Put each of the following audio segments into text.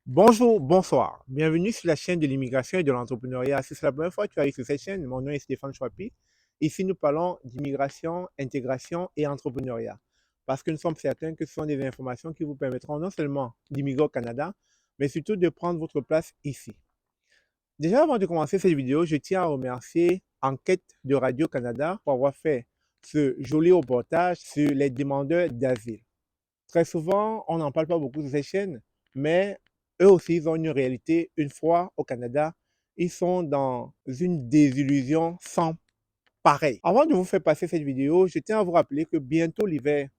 Bonjour, bonsoir. Bienvenue sur la chaîne de l'immigration et de l'entrepreneuriat. Si c'est la première fois que tu arrives sur cette chaîne, mon nom est Stéphane Chouapi. Ici, nous parlons d'immigration, intégration et entrepreneuriat. Parce que nous sommes certains que ce sont des informations qui vous permettront non seulement d'immigrer au Canada, mais surtout de prendre votre place ici. Déjà, avant de commencer cette vidéo, je tiens à remercier Enquête de Radio-Canada pour avoir fait ce joli reportage sur les demandeurs d'asile. Très souvent, on n'en parle pas beaucoup sur ces chaînes, mais eux aussi, ils ont une réalité. Une fois au Canada, ils sont dans une désillusion sans pareil. Avant de vous faire passer cette vidéo, je tiens à vous rappeler que bientôt l'hiver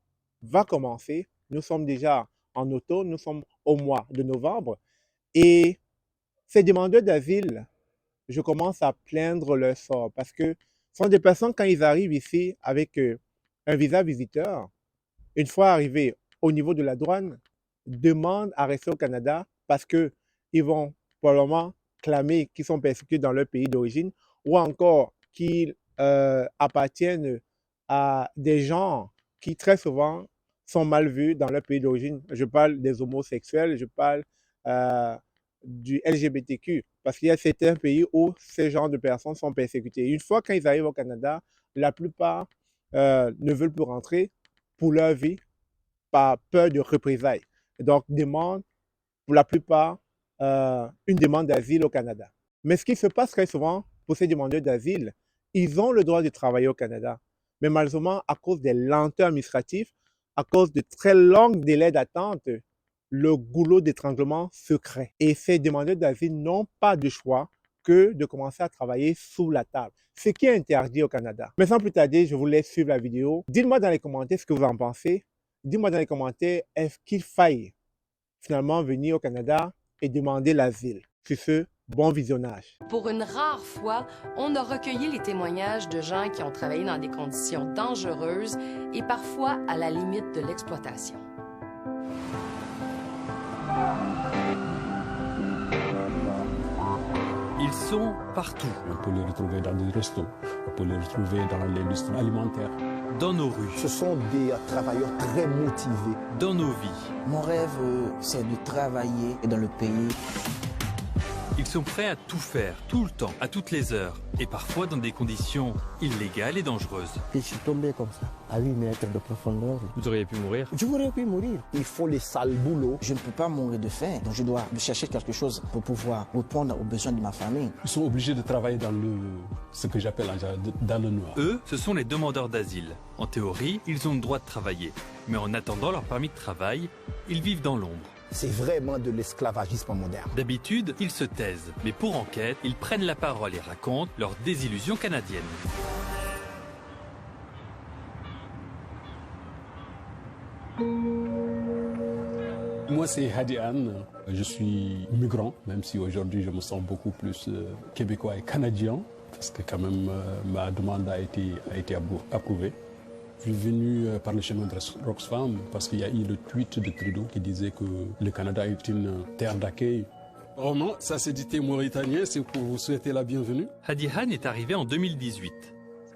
va commencer. Nous sommes déjà en automne, nous sommes au mois de novembre. Et ces demandeurs d'asile, je commence à plaindre leur sort parce que ce sont des personnes, quand ils arrivent ici avec un visa visiteur, une fois arrivés au niveau de la douane, demandent à rester au Canada parce qu'ils vont probablement clamer qu'ils sont persécutés dans leur pays d'origine ou encore qu'ils appartiennent à des gens qui très souvent sont mal vus dans leur pays d'origine. Je parle des homosexuels, je parle euh, du LGBTQ, parce qu'il y a certains pays où ces genres de personnes sont persécutées. Une fois quand ils arrivent au Canada, la plupart ne veulent plus rentrer pour leur vie par peur de représailles. Et donc, demandent pour la plupart une demande d'asile au Canada. Mais ce qui se passe très souvent pour ces demandeurs d'asile, ils ont le droit de travailler au Canada. Mais malheureusement, à cause des lenteurs administratives, à cause de très longs délais d'attente, le goulot d'étranglement se crée. Et ces demandeurs d'asile n'ont pas de choix que de commencer à travailler sous la table, ce qui est interdit au Canada. Mais sans plus tarder, je vous laisse suivre la vidéo. Dites-moi dans les commentaires ce que vous en pensez. Dites-moi dans les commentaires, est-ce qu'il faille finalement venir au Canada et demander l'asile? Sur ce, bon visionnage. Pour une rare fois, on a recueilli les témoignages de gens qui ont travaillé dans des conditions dangereuses et parfois à la limite de l'exploitation. Ils sont partout. On peut les retrouver dans des restos, on peut les retrouver dans l'industrie alimentaire. Dans nos rues. Ce sont des travailleurs très motivés. Dans nos vies. Mon rêve, c'est de travailler dans le pays. Ils sont prêts à tout faire, tout le temps, à toutes les heures, et parfois dans des conditions illégales et dangereuses. Je suis tombé comme ça, à 8 mètres de profondeur. Vous auriez pu mourir. Je voudrais pu mourir. Ils font les sales boulots. Je ne peux pas mourir de faim, donc je dois chercher quelque chose pour pouvoir répondre aux besoins de ma famille. Ils sont obligés de travailler dans ce que j'appelle dans le noir. Eux, ce sont les demandeurs d'asile. En théorie, ils ont le droit de travailler. Mais en attendant leur permis de travail, ils vivent dans l'ombre. C'est vraiment de l'esclavagisme moderne. D'habitude, ils se taisent, mais pour enquête, ils prennent la parole et racontent leur désillusion canadienne. Moi, c'est Hadi Anne. Je suis migrant, même si aujourd'hui je me sens beaucoup plus québécois et canadien, parce que quand même ma demande a été approuvée. Je suis venu par le chemin de Roxfam parce qu'il y a eu le tweet de Trudeau qui disait que le Canada est une terre d'accueil. Oh non, ça c'est du thé mauritanien, c'est pour vous souhaiter la bienvenue. Hadi Han est arrivé en 2018.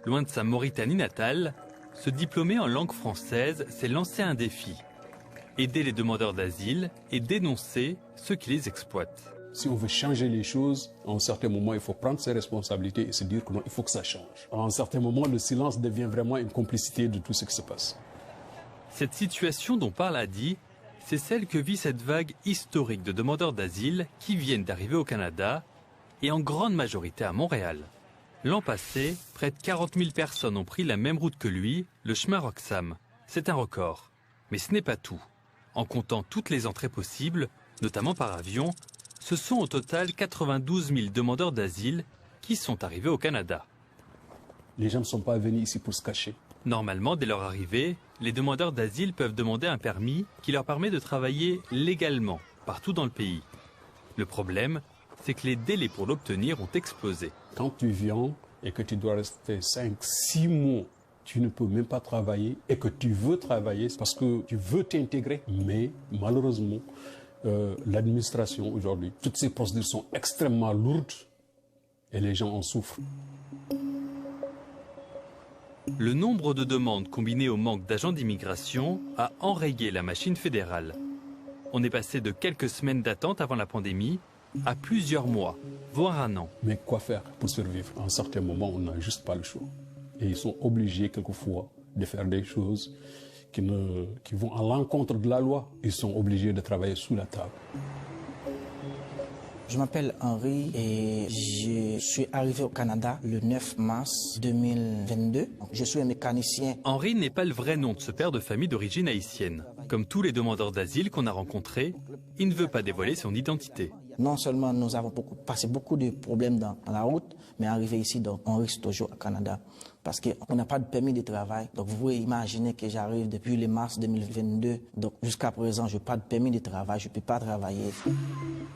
Loin de sa Mauritanie natale, se diplômer en langue française s'est lancé un défi. Aider les demandeurs d'asile et dénoncer ceux qui les exploitent. Si on veut changer les choses, à un certain moment, il faut prendre ses responsabilités et se dire que non, il faut que ça change. À un certain moment, le silence devient vraiment une complicité de tout ce qui se passe. Cette situation dont parle Hadi, c'est celle que vit cette vague historique de demandeurs d'asile qui viennent d'arriver au Canada et en grande majorité à Montréal. L'an passé, près de 40 000 personnes ont pris la même route que lui, le chemin Roxham. C'est un record. Mais ce n'est pas tout. En comptant toutes les entrées possibles, notamment par avion, ce sont au total 92 000 demandeurs d'asile qui sont arrivés au Canada. Les gens ne sont pas venus ici pour se cacher. Normalement, dès leur arrivée, les demandeurs d'asile peuvent demander un permis qui leur permet de travailler légalement, partout dans le pays. Le problème, c'est que les délais pour l'obtenir ont explosé. Quand tu viens et que tu dois rester 5-6 mois, tu ne peux même pas travailler et que tu veux travailler parce que tu veux t'intégrer. Mais malheureusement, l'administration aujourd'hui, toutes ces procédures sont extrêmement lourdes et les gens en souffrent. Le nombre de demandes combiné au manque d'agents d'immigration a enrayé la machine fédérale. On est passé de quelques semaines d'attente avant la pandémie à plusieurs mois, voire un an. Mais quoi faire pour survivre? À un certain moment, on n'a juste pas le choix. Et ils sont obligés quelquefois de faire des choses qui vont à l'encontre de la loi. Ils sont obligés de travailler sous la table. Je m'appelle Henri et je suis arrivé au Canada le 9 mars 2022. Je suis un mécanicien. Henri n'est pas le vrai nom de ce père de famille d'origine haïtienne. Comme tous les demandeurs d'asile qu'on a rencontrés, il ne veut pas dévoiler son identité. Non seulement nous avons passé beaucoup de problèmes dans la route, mais arrivé ici, donc, on risque toujours au Canada. Parce qu'on n'a pas de permis de travail. Donc vous pouvez imaginer que j'arrive depuis le mars 2022. Donc jusqu'à présent, je n'ai pas de permis de travail, je ne peux pas travailler.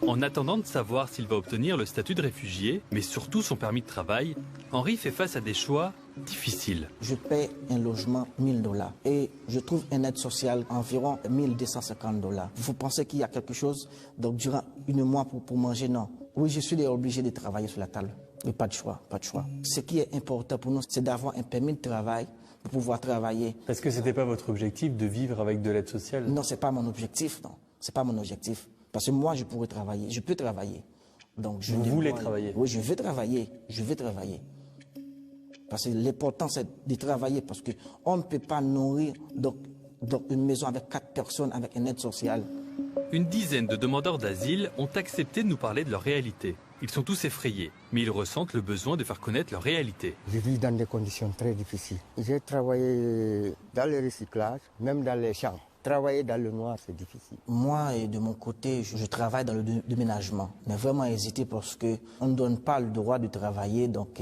En attendant de savoir s'il va obtenir le statut de réfugié, mais surtout son permis de travail, Henri fait face à des choix difficiles. Je paie un logement $1000 et je trouve une aide sociale environ $1250. Vous pensez qu'il y a quelque chose, donc durant un mois pour manger? Non. Oui, je suis obligé de travailler sur la table. Mais pas de choix, pas de choix. Ce qui est important pour nous, c'est d'avoir un permis de travail pour pouvoir travailler. Est-ce que ce n'était pas votre objectif de vivre avec de l'aide sociale? Non, ce n'est pas mon objectif, non. Ce n'est pas mon objectif. Parce que moi, je pourrais travailler, je peux travailler. Donc, Vous voulez travailler? Oui, je veux travailler, je veux travailler. Parce que l'important, c'est de travailler, parce qu'on ne peut pas nourrir donc, une maison avec 4 personnes avec une aide sociale. Une dizaine de demandeurs d'asile ont accepté de nous parler de leur réalité. Ils sont tous effrayés, mais ils ressentent le besoin de faire connaître leur réalité. Je vis dans des conditions très difficiles. J'ai travaillé dans le recyclage, même dans les champs. Travailler dans le noir, c'est difficile. Moi, et de mon côté, je travaille dans le déménagement. Mais vraiment hésité parce qu'on ne donne pas le droit de travailler donc,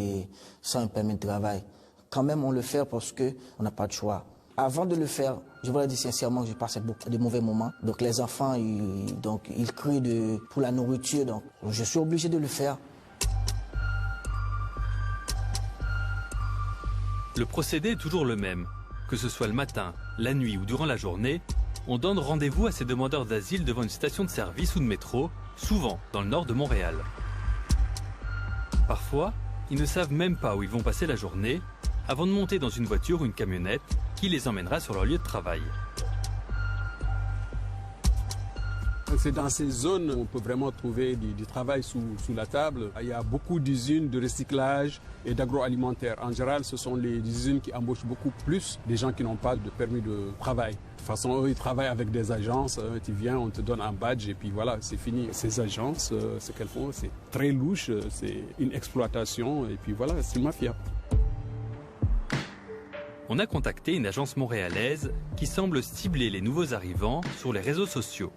sans un permis de travail. Quand même, on le fait parce qu'on n'a pas de choix. Avant de le faire, je vous le dis sincèrement que j'ai passé beaucoup de mauvais moments. Donc les enfants, ils crient pour la nourriture. Donc je suis obligé de le faire. Le procédé est toujours le même. Que ce soit le matin, la nuit ou durant la journée, on donne rendez-vous à ces demandeurs d'asile devant une station de service ou de métro, souvent dans le nord de Montréal. Parfois, ils ne savent même pas où ils vont passer la journée avant de monter dans une voiture ou une camionnette qui les emmènera sur leur lieu de travail. C'est dans ces zones où on peut vraiment trouver du travail sous la table. Il y a beaucoup d'usines de recyclage et d'agroalimentaire. En général, ce sont les usines qui embauchent beaucoup plus des gens qui n'ont pas de permis de travail. De toute façon, eux, ils travaillent avec des agences. Tu viens, on te donne un badge et puis voilà, c'est fini. Ces agences, ce qu'elles font, c'est très louche, c'est une exploitation et puis voilà, c'est une mafia. On a contacté une agence montréalaise qui semble cibler les nouveaux arrivants sur les réseaux sociaux.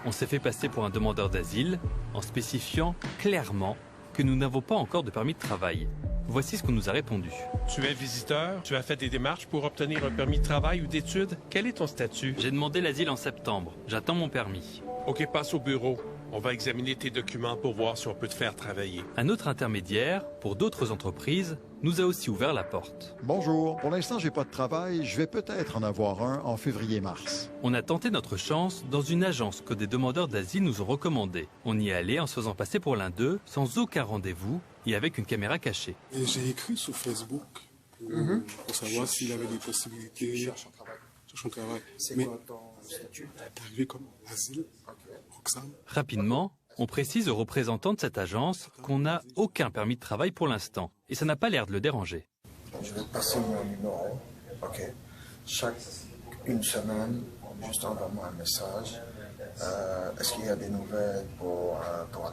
On s'est fait passer pour un demandeur d'asile en spécifiant clairement que nous n'avons pas encore de permis de travail. Voici ce qu'on nous a répondu. Tu es visiteur, tu as fait des démarches pour obtenir un permis de travail ou d'études. Quel est ton statut? J'ai demandé l'asile en septembre. J'attends mon permis. OK, passe au bureau. On va examiner tes documents pour voir si on peut te faire travailler. Un autre intermédiaire, pour d'autres entreprises, nous a aussi ouvert la porte. Bonjour. Pour l'instant, j'ai pas de travail. Je vais peut-être en avoir un en février-mars. On a tenté notre chance dans une agence que des demandeurs d'asile nous ont recommandée. On y est allé en se faisant passer pour l'un d'eux, sans aucun rendez-vous et avec une caméra cachée. J'ai écrit sur Facebook pour savoir s'il avait des possibilités. Je cherche un travail. C'est quoi ton statut? T'es arrivé comme asile, Roxane. Rapidement, on précise aux représentants de cette agence qu'on n'a aucun permis de travail pour l'instant. Et ça n'a pas l'air de le déranger. Je vais passer mon numéro. OK. Chaque une semaine, juste envoie-moi un message. Est-ce qu'il y a des nouvelles pour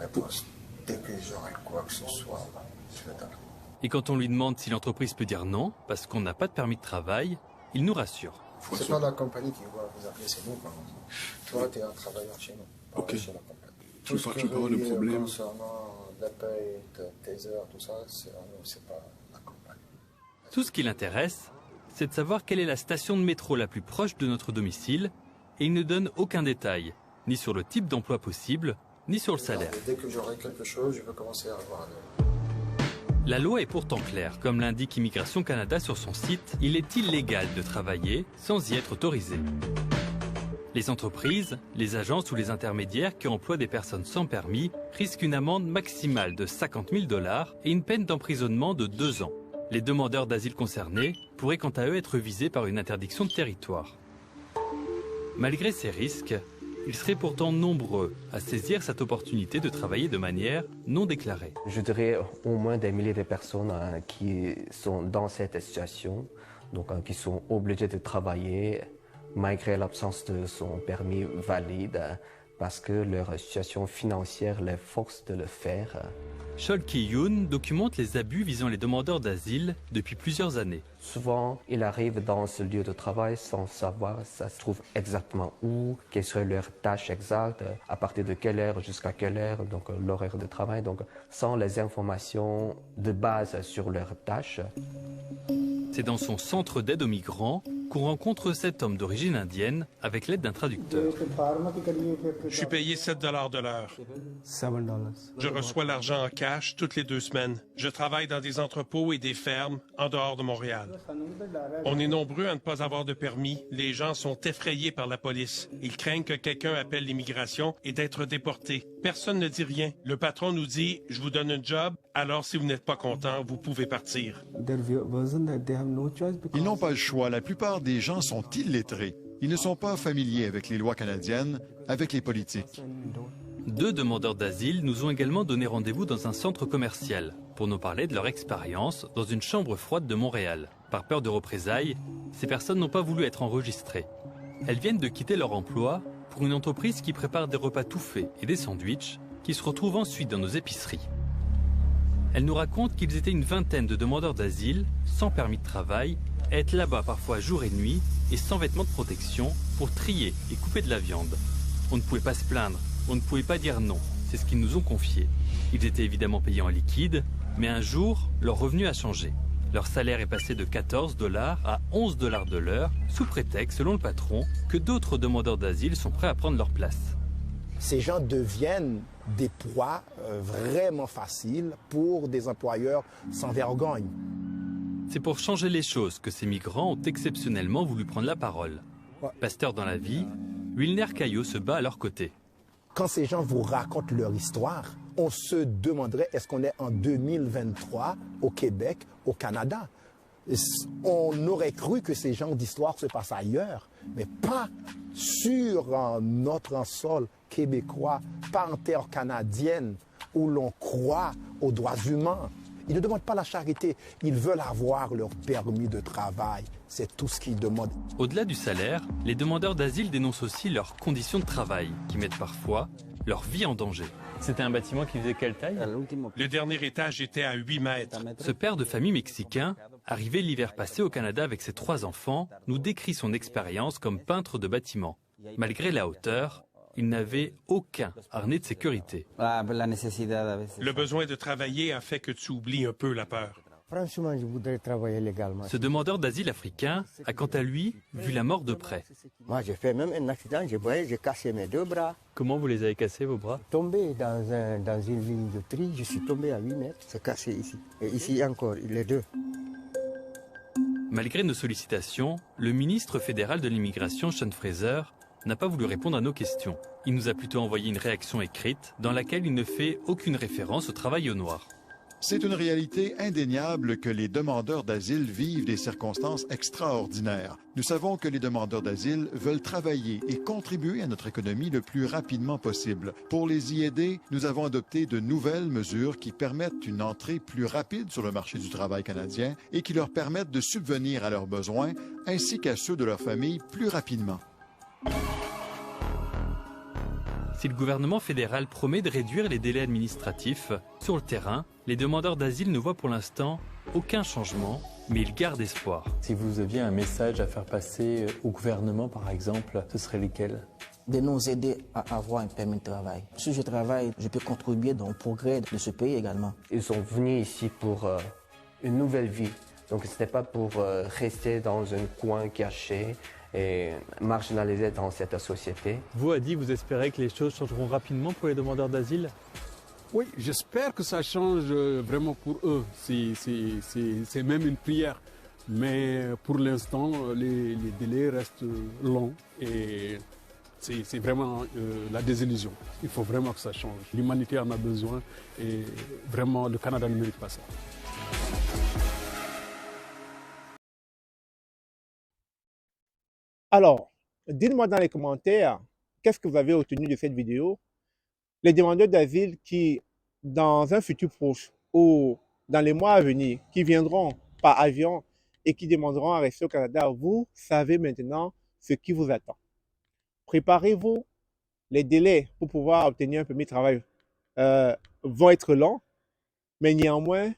les postes? Dès que j'aurai quoi que ce soit, je vais t'appeler. Et quand on lui demande si l'entreprise peut dire non, parce qu'on n'a pas de permis de travail, il nous rassure. C'est pas la compagnie qui va vous appeler, c'est nous. Toi, tu es un travailleur chez nous. OK. Chez la compagnie. Tout ce qui parle de problème. Concernant la paye, tes heures, tout ça, c'est pas la compagnie. Tout ce qui l'intéresse, c'est de savoir quelle est la station de métro la plus proche de notre domicile, et il ne donne aucun détail, ni sur le type d'emploi possible, ni sur le salaire. Dès que j'aurai quelque chose, je vais commencer à avoir La loi est pourtant claire. Comme l'indique Immigration Canada sur son site, il est illégal de travailler sans y être autorisé. Les entreprises, les agences ou les intermédiaires qui emploient des personnes sans permis risquent une amende maximale de 50 000 $ et une peine d'emprisonnement de 2 ans. Les demandeurs d'asile concernés pourraient quant à eux être visés par une interdiction de territoire. Malgré ces risques, Ils seraient pourtant nombreux à saisir cette opportunité de travailler de manière non déclarée. Je dirais au moins des milliers de personnes qui sont dans cette situation, donc qui sont obligées de travailler malgré l'absence de son permis valide parce que leur situation financière les force de le faire. Chol Ki-yoon documente les abus visant les demandeurs d'asile depuis plusieurs années. Souvent, ils arrivent dans ce lieu de travail sans savoir ça se trouve exactement où, quelles seraient leurs tâches exactes, à partir de quelle heure jusqu'à quelle heure, donc l'horaire de travail, donc sans les informations de base sur leurs tâches. C'est dans son centre d'aide aux migrants qu'on rencontre cet homme d'origine indienne avec l'aide d'un traducteur. Je suis payé 7 de l'heure. Je reçois l'argent en cash toutes les 2 semaines. Je travaille dans des entrepôts et des fermes en dehors de Montréal. On est nombreux à ne pas avoir de permis. Les gens sont effrayés par la police. Ils craignent que quelqu'un appelle l'immigration et d'être déporté. Personne ne dit rien. Le patron nous dit « Je vous donne un job, alors si vous n'êtes pas content, vous pouvez partir. » Ils n'ont pas le choix. La plupart des gens sont illettrés. Ils ne sont pas familiers avec les lois canadiennes, avec les politiques. 2 demandeurs d'asile nous ont également donné rendez-vous dans un centre commercial pour nous parler de leur expérience dans une chambre froide de Montréal. Par peur de représailles, ces personnes n'ont pas voulu être enregistrées. Elles viennent de quitter leur emploi pour une entreprise qui prépare des repas tout faits et des sandwichs qui se retrouvent ensuite dans nos épiceries. Elles nous racontent qu'ils étaient une vingtaine de demandeurs d'asile, sans permis de travail, à être là-bas parfois jour et nuit et sans vêtements de protection pour trier et couper de la viande. On ne pouvait pas se plaindre, on ne pouvait pas dire non, c'est ce qu'ils nous ont confié. Ils étaient évidemment payés en liquide, mais un jour, leur revenu a changé. Leur salaire est passé de 14 $ à 11 $ de l'heure, sous prétexte, selon le patron, que d'autres demandeurs d'asile sont prêts à prendre leur place. Ces gens deviennent des proies vraiment faciles pour des employeurs sans vergogne. C'est pour changer les choses que ces migrants ont exceptionnellement voulu prendre la parole. Pasteur dans la vie, Wilner Caillot se bat à leur côté. Quand ces gens vous racontent leur histoire, on se demanderait est-ce qu'on est en 2023 au Québec, au Canada. On aurait cru que ces genres d'histoires se passent ailleurs, mais pas sur notre sol québécois, pas en terre canadienne, où l'on croit aux droits humains. Ils ne demandent pas la charité, ils veulent avoir leur permis de travail. C'est tout ce qu'ils demandent. Au-delà du salaire, les demandeurs d'asile dénoncent aussi leurs conditions de travail, qui mettent parfois leur vie en danger. C'était un bâtiment qui faisait quelle taille? Le dernier étage était à 8 mètres. Ce père de famille mexicain, arrivé l'hiver passé au Canada avec ses 3 enfants, nous décrit son expérience comme peintre de bâtiments. Malgré la hauteur, il n'avait aucun harnais de sécurité. Le besoin de travailler a fait que tu oublies un peu la peur. Franchement, je voudrais travailler légalement. Ce demandeur d'asile africain a quant à lui vu la mort de près. Moi, j'ai fait même un accident, j'ai cassé mes 2 bras. Comment vous les avez cassés, vos bras? Tombé dans une ligne de tri, je suis tombé à 8 mètres, c'est cassé ici. Et ici encore, les 2. Malgré nos sollicitations, le ministre fédéral de l'immigration, Sean Fraser, n'a pas voulu répondre à nos questions. Il nous a plutôt envoyé une réaction écrite dans laquelle il ne fait aucune référence au travail au noir. C'est une réalité indéniable que les demandeurs d'asile vivent des circonstances extraordinaires. Nous savons que les demandeurs d'asile veulent travailler et contribuer à notre économie le plus rapidement possible. Pour les y aider, nous avons adopté de nouvelles mesures qui permettent une entrée plus rapide sur le marché du travail canadien et qui leur permettent de subvenir à leurs besoins ainsi qu'à ceux de leur famille plus rapidement. Si le gouvernement fédéral promet de réduire les délais administratifs, sur le terrain, les demandeurs d'asile ne voient pour l'instant aucun changement, mais ils gardent espoir. Si vous aviez un message à faire passer au gouvernement, par exemple, ce serait lequel? De nous aider à avoir un permis de travail. Si je travaille, je peux contribuer au progrès de ce pays également. Ils sont venus ici pour une nouvelle vie. Donc ce n'est pas pour rester dans un coin caché et marginalisé dans cette société. Vous, Adi, vous espérez que les choses changeront rapidement pour les demandeurs d'asile? Oui, j'espère que ça change vraiment pour eux. C'est même une prière. Mais pour l'instant, les délais restent longs et c'est vraiment la désillusion. Il faut vraiment que ça change. L'humanité en a besoin et vraiment le Canada ne mérite pas ça. Alors, dites-moi dans les commentaires, qu'est-ce que vous avez retenu de cette vidéo? Les demandeurs d'asile qui, dans un futur proche ou dans les mois à venir, qui viendront par avion et qui demanderont à rester au Canada, vous savez maintenant ce qui vous attend. Préparez-vous, les délais pour pouvoir obtenir un permis de travail vont être longs, mais néanmoins,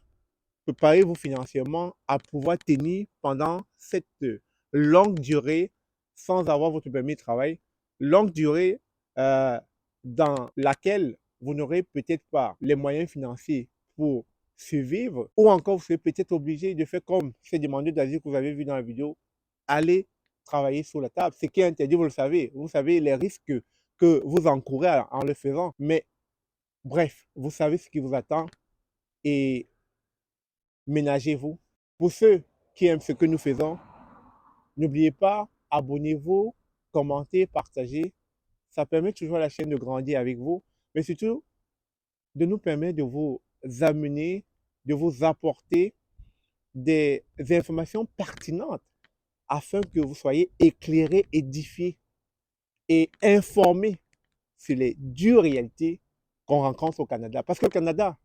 préparez-vous financièrement à pouvoir tenir pendant cette longue durée sans avoir votre permis de travail, longue durée dans laquelle vous n'aurez peut-être pas les moyens financiers pour survivre, ou encore vous serez peut-être obligé de faire comme ces demandeurs d'asile que vous avez vu dans la vidéo, aller travailler sur la table. Ce qui est interdit, vous le savez. Vous savez les risques que vous encourez en le faisant. Mais bref, vous savez ce qui vous attend et ménagez-vous. Pour ceux qui aiment ce que nous faisons, n'oubliez pas, abonnez-vous, commentez, partagez. Ça permet toujours à la chaîne de grandir avec vous, mais surtout de nous permettre de vous amener, de vous apporter des informations pertinentes afin que vous soyez éclairés, édifiés et informés sur les dures réalités qu'on rencontre au Canada. Parce que le Canada,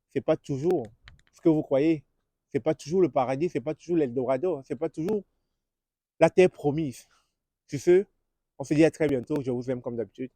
ce n'est pas toujours ce que vous croyez. Ce n'est pas toujours le paradis, ce n'est pas toujours l'Eldorado, ce n'est pas toujours la terre promise. Sur ce, on se dit à très bientôt. Je vous aime comme d'habitude.